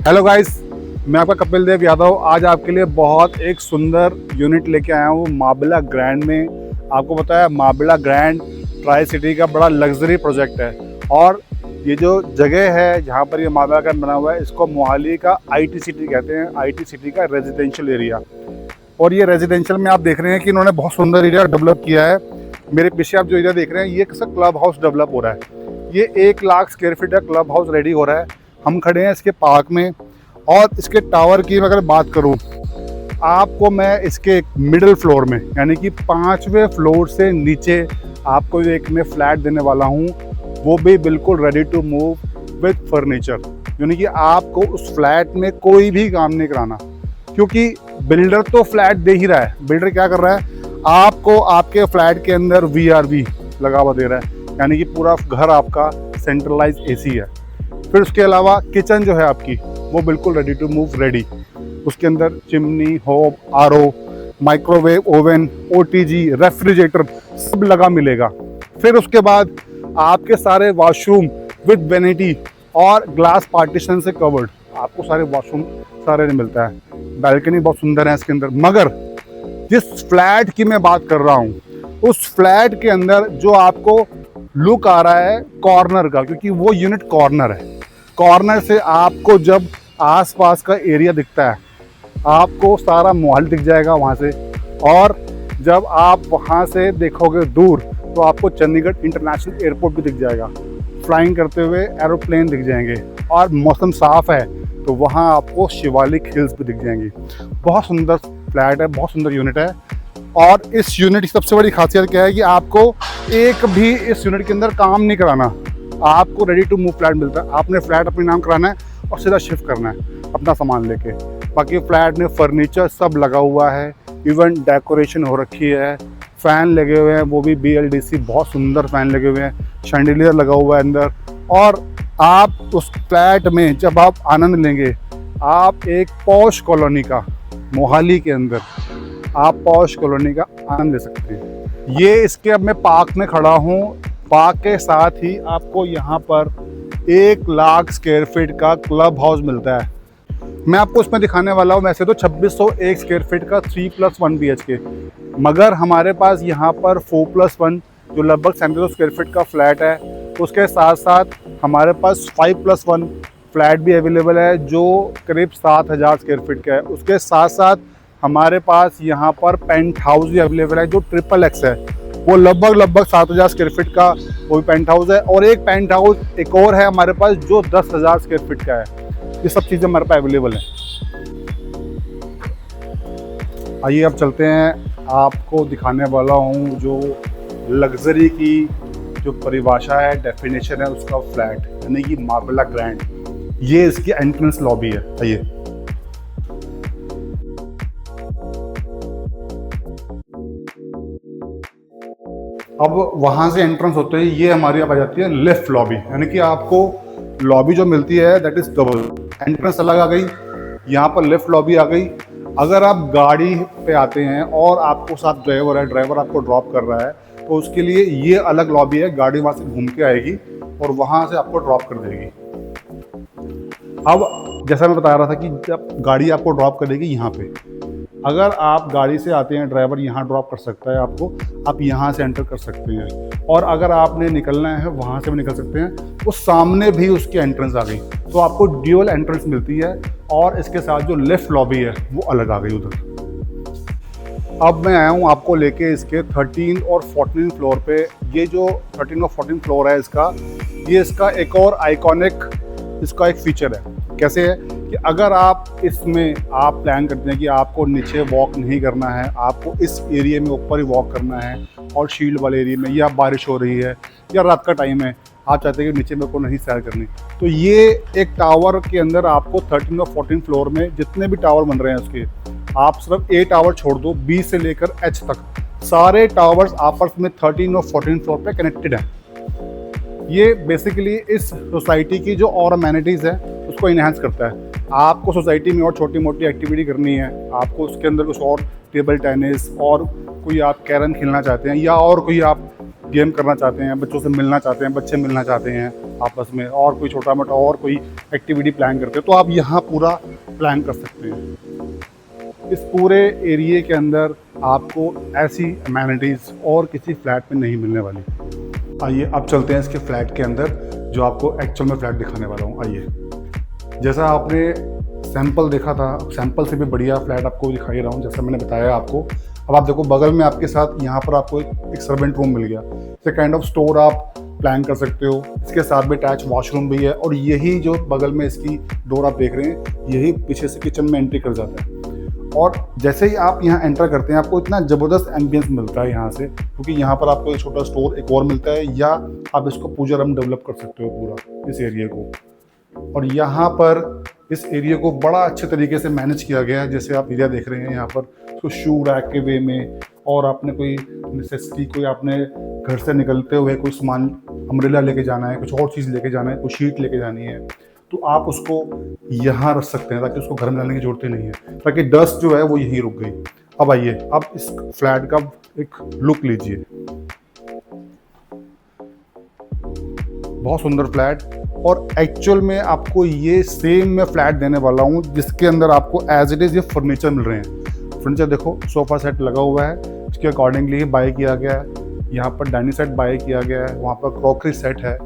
Hello guys, मैं आपका कपिल देव यादव आज आपके लिए बहुत एक सुंदर यूनिट लेके आया हूँ माबला ग्रैंड में। आपको पता है माबला ग्रैंड ट्राई सिटी का बड़ा लग्जरी प्रोजेक्ट है और ये जो जगह है जहाँ पर ये माबला ग्रैंड बना हुआ है इसको मोहाली का IT सिटी कहते हैं, IT सिटी का रेजिडेंशियल एरिया। और ये रेजिडेंशियल में आप देख रहे हैं कि इन्होंने बहुत सुंदर एरिया डेवलप किया है। मेरे पीछे आप जो एरिया देख रहे हैं ये क्लब हाउस डेवलप हो रहा है। ये 1 लाख स्क्वायर फीट का क्लब हाउस रेडी हो रहा है। हम खड़े हैं इसके पार्क में और इसके टावर की अगर बात करूं आपको मैं इसके मिडिल फ्लोर में यानी कि 5वें फ्लोर से नीचे आपको एक में फ्लैट देने वाला हूं, वो भी बिल्कुल ready to move with furniture. यानी कि आपको उस फ्लैट में कोई भी काम नहीं कराना, क्योंकि बिल्डर तो फ्लैट दे ही रहा है। बिल्डर क्या कर रहा है, आपको आपके फ्लैट के अंदर VRV लगा हुआ दे रहा है, यानी कि पूरा घर आपका सेंट्रलाइज AC है। फिर उसके अलावा किचन जो है आपकी वो बिल्कुल रेडी टू मूव रेडी। उसके अंदर चिमनी, होब, RO, microwave oven, OTG, refrigerator सब लगा मिलेगा। फिर उसके बाद आपके सारे वॉशरूम विद वेनिटी और ग्लास पार्टीशन से कवर्ड, आपको सारे वॉशरूम सारे मिलता है। बैल्कनी बहुत सुंदर है इसके अंदर। मगर जिस फ्लैट की मैं बात कर रहा हूँ उस फ्लैट के अंदर जो आपको लुक आ रहा है कॉर्नर का, क्योंकि वो यूनिट कॉर्नर है। कॉर्नर से आपको जब आसपास का एरिया दिखता है आपको सारा मोहाली दिख जाएगा वहाँ से, और जब आप वहाँ से देखोगे दूर तो आपको चंडीगढ़ इंटरनेशनल एयरपोर्ट भी दिख जाएगा, फ्लाइंग करते हुए एरोप्लेन दिख जाएंगे, और मौसम साफ़ है तो वहाँ आपको शिवालिक हिल्स भी दिख जाएंगी। बहुत सुंदर फ्लैट है, बहुत सुंदर यूनिट है। और इस यूनिट की सबसे बड़ी खासियत क्या है कि आपको एक भी इस यूनिट के अंदर काम नहीं कराना, आपको रेडी टू मूव फ्लैट मिलता है। आपने फ्लैट अपने नाम कराना है और सीधा शिफ्ट करना है अपना सामान लेके। बाकी फ्लैट में फर्नीचर सब लगा हुआ है, इवन डेकोरेशन हो रखी है, फ़ैन लगे हुए हैं, वो भी BLDC बहुत सुंदर फ़ैन लगे हुए हैं, शैंडिलियर लगा हुआ है अंदर। और आप उस फ्लैट में जब आप आनंद लेंगे, आप एक पॉश कॉलोनी का, मोहाली के अंदर आप पॉश कॉलोनी का आनंद ले सकते हैं। ये इसके अब मैं पार्क में खड़ा हूँ। पार्क के साथ ही आपको यहाँ पर 1 लाख स्क्वायर फीट का क्लब हाउस मिलता है। मैं आपको उसमें दिखाने वाला हूँ। वैसे तो 2601 स्क्वायर फीट का 3+1 BHK, मगर हमारे पास यहाँ पर 4+1 जो लगभग 3700 स्क्वायर फीट का फ्लैट है, उसके साथ साथ हमारे पास 5+1 फ्लैट भी अवेलेबल है जो करीब 7000 स्क्वायर फीट का है। उसके साथ साथ हमारे पास यहाँ पर पेंट हाउस भी अवेलेबल है जो XXX है, वो लगभग 7000 स्क्वायर फीट का वो भी पेंट हाउस है। और एक पेंट हाउस एक और है हमारे पास जो 10,000 स्क्वायर फीट का है। ये सब चीज़ें हमारे पास अवेलेबल है। आइए अब चलते हैं, आपको दिखाने वाला हूँ जो लग्जरी की जो परिभाषा है, डेफिनेशन है उसका फ्लैट, यानी कि माबला ग्रैंड। ये इसकी एंट्रेंस लॉबी है। आइए अब वहाँ से एंट्रेंस होते ही ये हमारी अब आ जाती है लेफ्ट लॉबी, यानी कि आपको लॉबी जो मिलती है दैट इज़ डबल। एंट्रेंस अलग आ गई, यहाँ पर लेफ्ट लॉबी आ गई। अगर आप गाड़ी पे आते हैं और आपको साथ ड्राइवर है, ड्राइवर आपको ड्रॉप कर रहा है, तो उसके लिए ये अलग लॉबी है। गाड़ी वहाँ से घूम के आएगी और वहाँ से आपको ड्रॉप कर देगी। अब जैसा मैं बता रहा था कि जब गाड़ी आपको ड्रॉप करेगी यहाँ पे, अगर आप गाड़ी से आते हैं ड्राइवर यहाँ ड्रॉप कर सकता है आपको, आप यहाँ से एंटर कर सकते हैं। और अगर आपने निकलना है वहाँ से भी निकल सकते हैं। उस सामने भी उसकी एंट्रेंस आ गई, तो आपको ड्यूअल एंट्रेंस मिलती है। और इसके साथ जो लेफ़्ट लॉबी है वो अलग आ गई उधर। अब मैं आया हूँ आपको लेके इसके 13 और 14 फ्लोर पे। ये जो 13 और 14 फ्लोर है इसका, ये इसका एक और आइकॉनिक इसका एक फीचर है। कैसे है कि अगर आप इसमें आप प्लान करते हैं कि आपको नीचे वॉक नहीं करना है, आपको इस एरिया में ऊपर ही वॉक करना है, और शील्ड वाले एरिया में, या बारिश हो रही है या रात का टाइम है, आप चाहते हैं कि नीचे में को नहीं सैर करनी, तो ये एक टावर के अंदर आपको 13 और 14 फ्लोर में जितने भी टावर बन रहे हैं उसके, आप सिर्फ A टावर छोड़ दो, B से लेकर H तक सारे टावर्स आपस में 13 और 14 फ्लोर पे कनेक्टेड हैं। ये बेसिकली इस सोसाइटी की जो और अमेनिटीज़ है उसको इन्हांस करता है। आपको सोसाइटी में और छोटी मोटी एक्टिविटी करनी है, आपको उसके अंदर कुछ और टेबल टेनिस और कोई आप कैरम खेलना चाहते हैं, या और कोई आप गेम करना चाहते हैं, बच्चों से मिलना चाहते हैं, बच्चे मिलना चाहते हैं, आपस में, और कोई छोटा मोटा और कोई एक्टिविटी प्लान करते हैं तो आप यहाँ पूरा प्लान कर सकते हैं। इस पूरे एरिया के अंदर आपको ऐसी अमेनिटीज़ और किसी फ्लैट में नहीं मिलने वाली। आइए अब चलते हैं इसके फ्लैट के अंदर, जो आपको एक्चुअल में फ्लैट दिखाने वाला हूँ। आइए, जैसा आपने सैंपल देखा था, सैंपल से भी बढ़िया फ्लैट आपको दिखाई रहा हूँ जैसा मैंने बताया आपको। अब आप देखो बगल में आपके साथ यहाँ पर आपको एक सर्वेंट रूम मिल गया, इसे काइंड ऑफ स्टोर आप प्लान कर सकते हो। इसके साथ में अटैच वॉशरूम भी है, और यही जो बगल में इसकी डोर आप देख रहे हैं, यही पीछे से किचन में एंट्री कर जाता है। और जैसे ही आप यहाँ एंटर करते हैं आपको इतना ज़बरदस्त एम्बियंस मिलता है यहाँ से, क्योंकि यहाँ पर आपको एक छोटा स्टोर एक और मिलता है, या आप इसको पूजा रूम डेवलप कर सकते हो पूरा इस एरिया को। और यहाँ पर इस एरिया को बड़ा अच्छे तरीके से मैनेज किया गया है। जैसे आप एरिया देख रहे हैं यहाँ पर, उसको शू रैक के वे में, और आपने कोई नेसेसिटी, कोई आपने घर से निकलते हुए कोई सामान, अम्ब्रेला लेके जाना है, कुछ और चीज़ लेके जाना है, कोई शीट लेके जानी है, तो आप उसको यहाँ रख सकते हैं ताकि उसको घर में लाने की जरूरत ही नहीं है, ताकि डस्ट जो है वो यहीं रुक गई। अब आइए, अब इस फ्लैट का एक लुक लीजिए। बहुत सुंदर फ्लैट, और एक्चुअल में आपको ये सेम मैं फ्लैट देने वाला हूँ जिसके अंदर आपको एज इट इज़ ये फर्नीचर मिल रहे हैं। फर्नीचर देखो, सोफ़ा सेट लगा हुआ है, इसके अकॉर्डिंगली बाय किया गया है। यहाँ पर डाइनिंग सेट बाय किया गया है, वहाँ पर क्रॉकरी सेट है।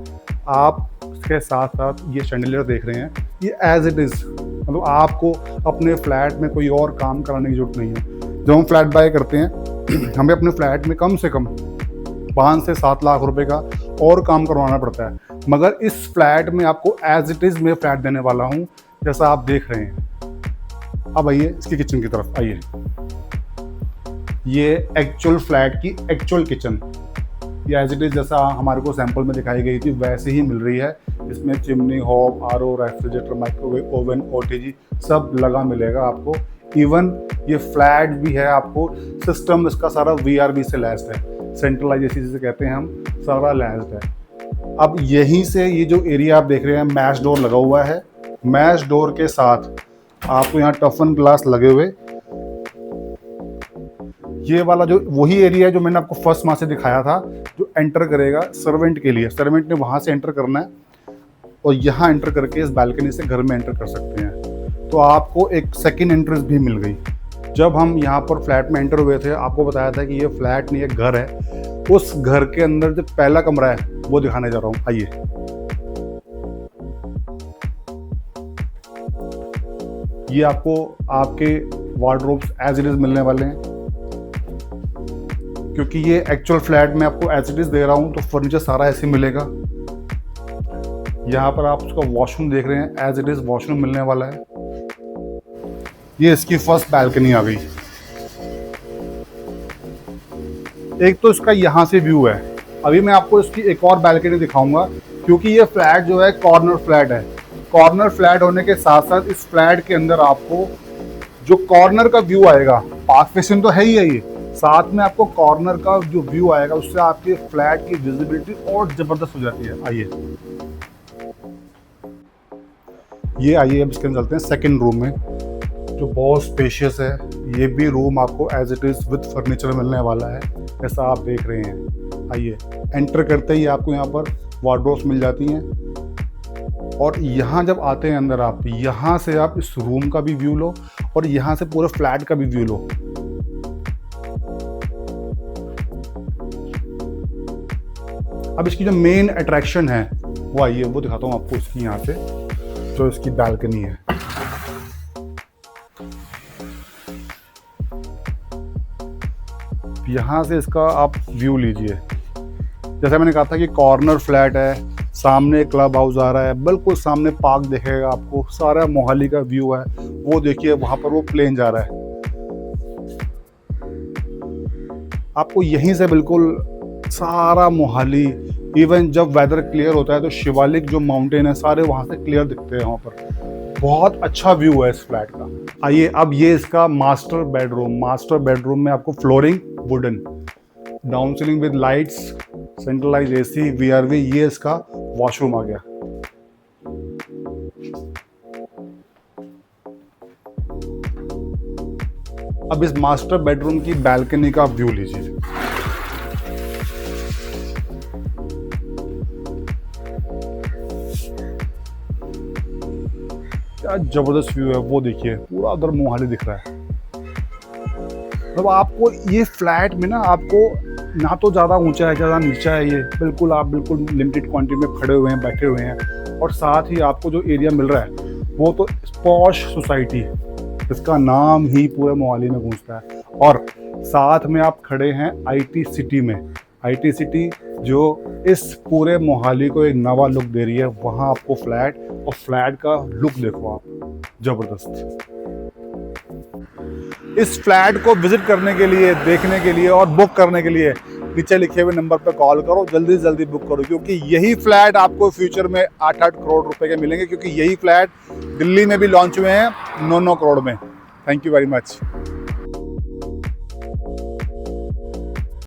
आप इसके साथ साथ ये शैंडलियर देख रहे हैं, ये एज इट इज़, मतलब आपको अपने फ्लैट में कोई और काम कराने की जरूरत नहीं है। जब हम फ्लैट बाय करते हैं हमें अपने फ्लैट में कम से कम 5 से 7 लाख रुपए का और काम करवाना पड़ता है, मगर इस फ्लैट में आपको एज इट इज़ मैं फ्लैट देने वाला हूँ जैसा आप देख रहे हैं। अब आइए इसकी किचन की तरफ आइए। ये एक्चुअल फ्लैट की एक्चुअल किचन, ये एज इट इज़ जैसा हमारे को सैंपल में दिखाई गई थी वैसे ही मिल रही है। इसमें chimney, hob, RO, refrigerator, microwave, oven, OTG सब लगा मिलेगा आपको। इवन ये फ्लैट भी है, आपको सिस्टम इसका सारा वीआरबी से लैस्ड है, सेंट्रलाइज एसी जिसे कहते हैं हम, सारा लैस्ड है। अब यहीं से ये जो एरिया आप देख रहे हैं, मैश डोर लगा हुआ है। मैश डोर के साथ आपको यहाँ टफन ग्लास लगे हुए, ये वाला जो वही एरिया है जो मैंने आपको फर्स्ट माह से दिखाया था, जो एंटर करेगा सर्वेंट के लिए। सर्वेंट ने वहाँ से एंटर करना है और यहाँ एंटर करके इस बालकनी से घर में एंटर कर सकते हैं। तो आपको एक सेकेंड एंट्रेंस भी मिल गई। जब हम यहाँ पर फ्लैट में एंटर हुए थे, आपको बताया था कि ये फ्लैट नहीं, ये घर है। उस घर के अंदर जो पहला कमरा है वो दिखाने जा रहा हूँ। आइए, ये आपको आपके वार्डरोब्स एज इट इज मिलने वाले हैं, क्योंकि ये एक्चुअल फ्लैट में आपको एज इट इज दे रहा हूँ, तो फर्नीचर सारा ऐसे मिलेगा। यहाँ पर आप उसका वॉशरूम देख रहे हैं, एज इट इज वॉशरूम मिलने वाला है। ये इसकी फर्स्ट बालकनी आ गई। एक तो इसका यहाँ से व्यू है। अभी मैं आपको इसकी एक और बालकनी दिखाऊंगा, क्योंकि ये फ्लैट जो है कॉर्नर फ्लैट है। कॉर्नर फ्लैट होने के साथ साथ इस फ्लैट के अंदर आपको जो कॉर्नर का व्यू आएगा, पार्क फेसिंग तो है ही है ये, साथ में आपको कॉर्नर का जो व्यू आएगा उससे आपके फ्लैट की विजिबिलिटी और जबरदस्त हो जाती है। आइए, ये आइए अब इसके अंदर चलते हैं सेकंड रूम में, जो बहुत स्पेशियस है। ये भी रूम आपको as it is with furniture मिलने वाला है, जैसा आप देख रहे हैं। आइए, एंटर करते ही आपको यहाँ पर वार्डरोब्स मिल जाती हैं, और यहाँ जब आते हैं अंदर आप, यहाँ से आप इस रूम का भी व्यू लो और यहाँ से पूरे फ्लैट का भी व्यू लो। अब इसकी जो मेन अट्रैक्शन है वो आइए वो दिखाता हूँ आपको। इसकी यहाँ से जो इसकी बालकनी है, यहाँ से इसका आप व्यू लीजिए। जैसा मैंने कहा था कि कॉर्नर फ्लैट है, सामने क्लब हाउस आ रहा है, बिल्कुल सामने पार्क दिखेगा आपको, सारा मोहाली का व्यू है। वो देखिए वहाँ पर वो प्लेन जा रहा है, आपको यहीं से बिल्कुल सारा मोहाली, इवन जब वेदर क्लियर होता है तो शिवालिक जो माउंटेन है सारे वहाँ से क्लियर दिखते हैं। वहाँ पर बहुत अच्छा व्यू है इस फ्लैट का। आइए, अब ये इसका मास्टर बेडरूम। मास्टर बेडरूम में आपको flooring wooden, down ceiling with lights, centralize AC, VRV, ये इसका वॉशरूम आ गया। अब इस मास्टर बेडरूम की बालकनी का व्यू लीजिए। क्या जबरदस्त व्यू है, वो देखिए पूरा उधर मोहाली दिख रहा है। मतलब आपको ये फ्लैट में ना, आपको ना तो ज़्यादा ऊंचा है ज़्यादा नीचा है, ये बिल्कुल आप बिल्कुल लिमिटेड क्वांटिटी में खड़े हुए हैं, बैठे हुए हैं। और साथ ही आपको जो एरिया मिल रहा है वो तो पॉश सोसाइटी, इसका नाम ही पूरे मोहाली में गूंजता है। और साथ में आप खड़े हैं IT सिटी में, IT सिटी जो इस पूरे मोहाली को एक नवा लुक दे रही है। वहाँ आपको फ्लैट, और फ्लैट का लुक देखो आप, जबरदस्त। इस फ्लैट को विजिट करने के लिए, देखने के लिए और बुक करने के लिए नीचे लिखे हुए नंबर पर कॉल करो, जल्दी से जल्दी बुक करो, क्योंकि यही फ्लैट आपको फ्यूचर में 8-8 करोड़ रुपए के मिलेंगे, क्योंकि यही फ्लैट दिल्ली में भी लॉन्च हुए हैं 9-9 करोड़ में। Thank you very much.